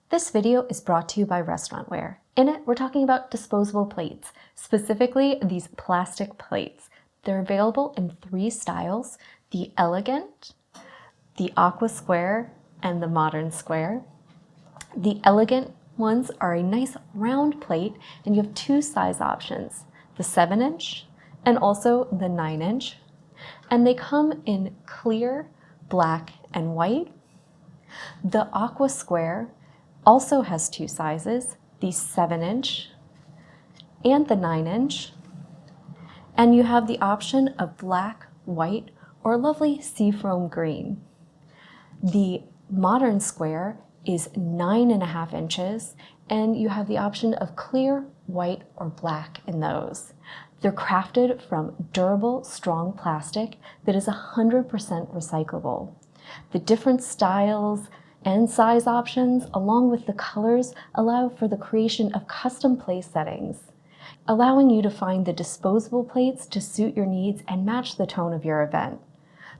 This video is brought to you by Restaurantware. In it, we're talking about disposable plates, specifically these plastic plates. They're available in 3 styles: the elegant, the aqua square, and the modern square. The elegant ones are a nice round plate, and you have 2 size options, the 7-inch and also the 9-inch. And they come in clear, black, and white. The aqua square also has 2 sizes, the 7-inch and the 9-inch. And you have the option of black, white, or lovely seafoam green. The modern square is 9.5 inches, and you have the option of clear, white, or black in those. They're crafted from durable, strong plastic that is 100% recyclable. The different styles and size options, along with the colors, allow for the creation of custom place settings, allowing you to find the disposable plates to suit your needs and match the tone of your event.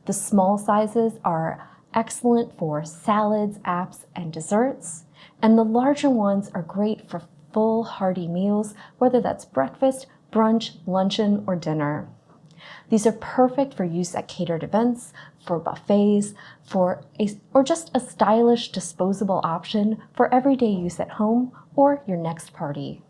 The small sizes are excellent for salads, apps, and desserts, and the larger ones are great for full, hearty meals, whether that's breakfast, brunch, luncheon, or dinner. These are perfect for use at catered events, for buffets, or just a stylish disposable option for everyday use at home or your next party.